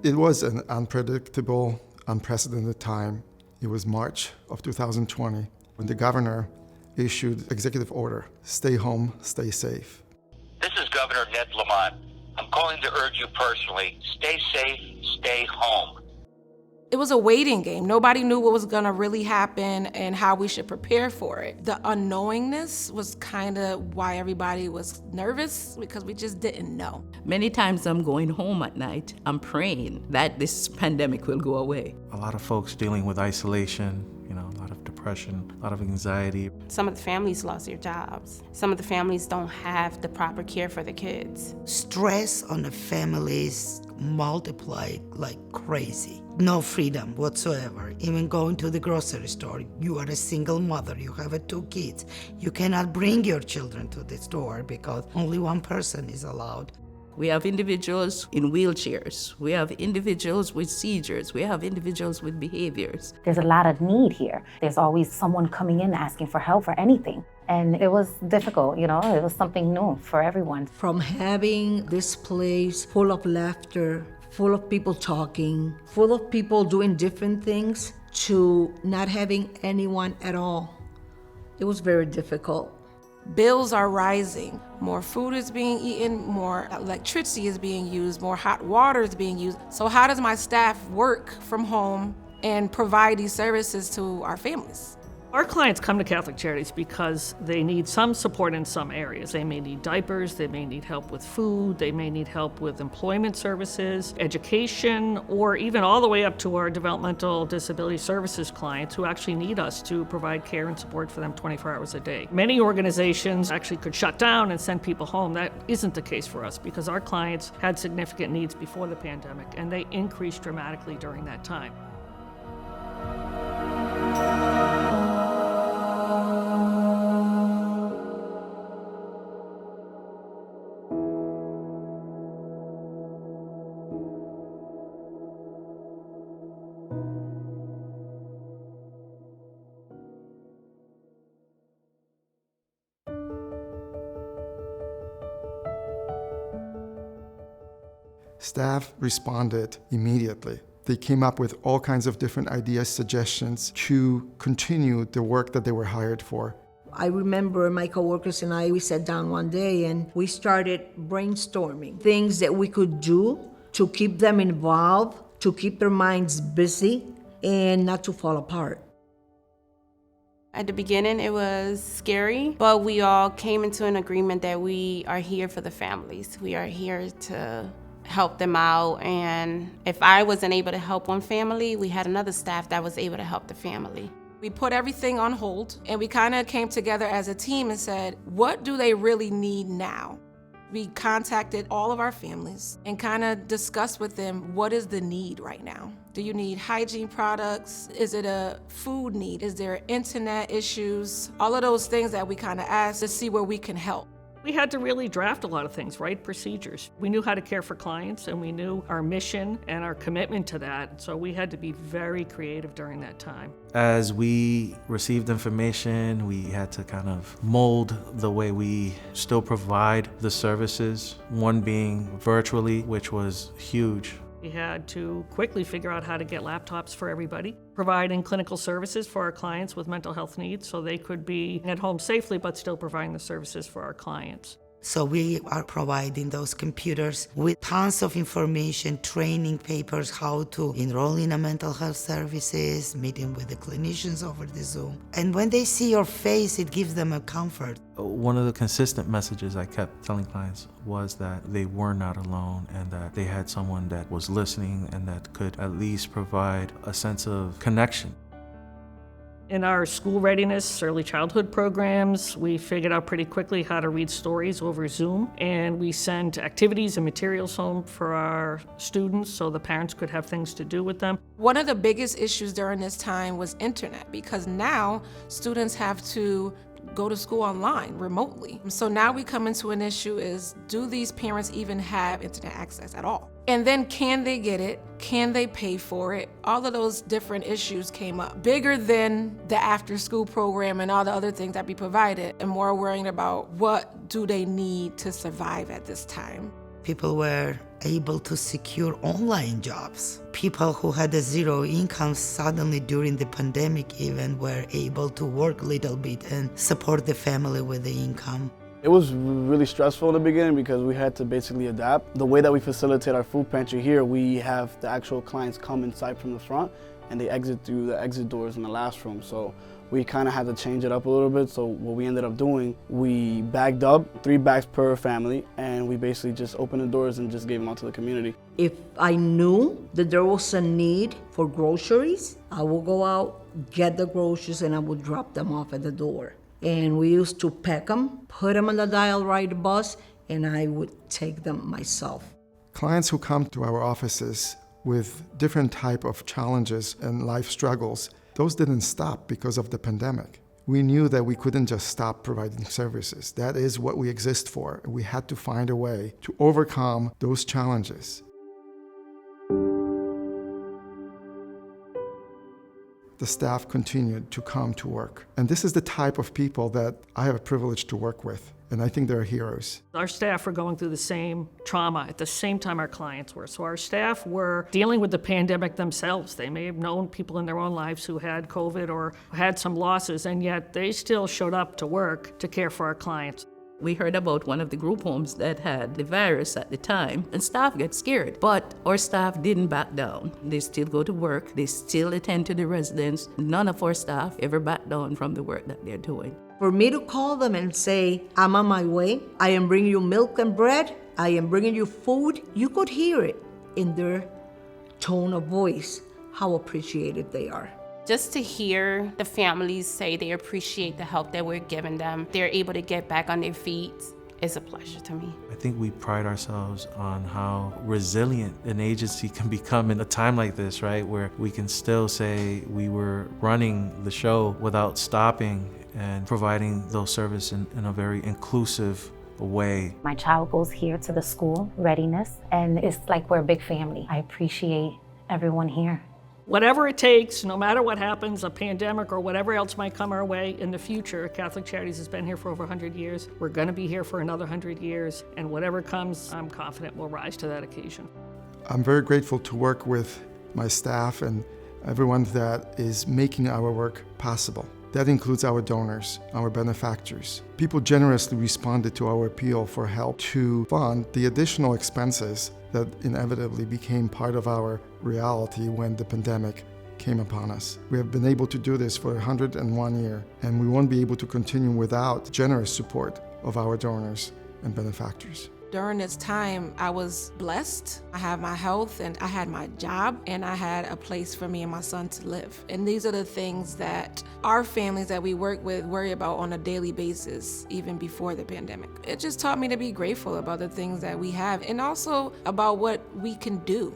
It was an unpredictable, unprecedented time. It was March of 2020 when the governor issued executive order, stay home, stay safe. This is Governor Ned Lamont. I'm calling to urge you personally, stay safe, stay home. It was a waiting game. Nobody knew what was gonna really happen and how we should prepare for it. The unknowingness was kind of why everybody was nervous, because we just didn't know. Many times I'm going home at night, I'm praying that this pandemic will go away. A lot of folks dealing with isolation, a lot of depression, a lot of anxiety. Some of the families lost their jobs. Some of the families don't have the proper care for the kids. Stress on the families multiplied like crazy. No freedom whatsoever. Even going to the grocery store, you are a single mother, you have 2 kids. You cannot bring your children to the store because only one person is allowed. We have individuals in wheelchairs. We have individuals with seizures. We have individuals with behaviors. There's a lot of need here. There's always someone coming in asking for help for anything. And it was difficult, it was something new for everyone. From having this place full of laughter, full of people talking, full of people doing different things, to not having anyone at all, it was very difficult. Bills are rising. More food is being eaten, more electricity is being used, more hot water is being used. So how does my staff work from home and provide these services to our families? Our clients come to Catholic Charities because they need some support in some areas. They may need diapers, they may need help with food, they may need help with employment services, education, or even all the way up to our developmental disability services clients who actually need us to provide care and support for them 24 hours a day. Many organizations actually could shut down and send people home. That isn't the case for us because our clients had significant needs before the pandemic and they increased dramatically during that time. Staff responded immediately. They came up with all kinds of different ideas, suggestions to continue the work that they were hired for. I remember my coworkers and we sat down one day and we started brainstorming things that we could do to keep them involved, to keep their minds busy, and not to fall apart. At the beginning, it was scary, but we all came into an agreement that we are here for the families. We are here to help them out, and if I wasn't able to help one family, we had another staff that was able to help the family. We put everything on hold, and we kind of came together as a team and said, what do they really need now? We contacted all of our families and kind of discussed with them, what is the need right now? Do you need hygiene products? Is it a food need? Is there internet issues? All of those things that we kind of asked to see where we can help. We had to really draft a lot of things, right? Procedures. We knew how to care for clients and we knew our mission and our commitment to that. So we had to be very creative during that time. As we received information, we had to kind of mold the way we still provide the services, one being virtually, which was huge. We had to quickly figure out how to get laptops for everybody, providing clinical services for our clients with mental health needs so they could be at home safely but still providing the services for our clients. So we are providing those computers with tons of information, training papers, how to enroll in a mental health services, meeting with the clinicians over the Zoom. And when they see your face, it gives them a comfort. One of the consistent messages I kept telling clients was that they were not alone and that they had someone that was listening and that could at least provide a sense of connection. In our school readiness, early childhood programs, we figured out pretty quickly how to read stories over Zoom, and we sent activities and materials home for our students so the parents could have things to do with them. One of the biggest issues during this time was internet, because now students have to go to school online remotely. So now we come into an issue is, do these parents even have internet access at all? And then can they get it? Can they pay for it? All of those different issues came up. Bigger than the after school program and all the other things that we provided, and more worrying about what do they need to survive at this time. people were able to secure online jobs. People who had a zero income suddenly during the pandemic even were able to work a little bit and support the family with the income. It was really stressful in the beginning because we had to basically adapt. The way that we facilitate our food pantry here, we have the actual clients come inside from the front and they exit through the exit doors in the last room. So we kind of had to change it up a little bit. So what we ended up doing, we bagged up 3 bags per family and we basically just opened the doors and just gave them out to the community. If I knew that there was a need for groceries, I would go out, get the groceries, and I would drop them off at the door. And we used to pack them, put them on the dial ride bus, and I would take them myself. Clients who come to our offices with different type of challenges and life struggles, those didn't stop because of the pandemic. We knew that we couldn't just stop providing services. That is what we exist for. We had to find a way to overcome those challenges. The staff continued to come to work. And this is the type of people that I have a privilege to work with. And I think they're heroes. Our staff were going through the same trauma at the same time our clients were. So our staff were dealing with the pandemic themselves. They may have known people in their own lives who had COVID or had some losses, and yet they still showed up to work to care for our clients. We heard about one of the group homes that had the virus at the time, and staff got scared. But our staff didn't back down. They still go to work. They still attend to the residents. None of our staff ever back down from the work that they're doing. For me to call them and say, I'm on my way, I am bringing you milk and bread, I am bringing you food, you could hear it in their tone of voice, how appreciated they are. Just to hear the families say they appreciate the help that we're giving them, they're able to get back on their feet, is a pleasure to me. I think we pride ourselves on how resilient an agency can become in a time like this, right? Where we can still say we were running the show without stopping and providing those services in a very inclusive way. My child goes here to the school, Readiness, and it's like we're a big family. I appreciate everyone here. Whatever it takes, no matter what happens, a pandemic or whatever else might come our way in the future, Catholic Charities has been here for over 100 years. We're going to be here for another 100 years, and whatever comes, I'm confident we'll rise to that occasion. I'm very grateful to work with my staff and everyone that is making our work possible. That includes our donors, our benefactors. People generously responded to our appeal for help to fund the additional expenses that inevitably became part of our reality when the pandemic came upon us. We have been able to do this for 101 years, and we won't be able to continue without generous support of our donors and benefactors. During this time, I was blessed. I had my health and I had my job and I had a place for me and my son to live. And these are the things that our families that we work with worry about on a daily basis, even before the pandemic. It just taught me to be grateful about the things that we have and also about what we can do.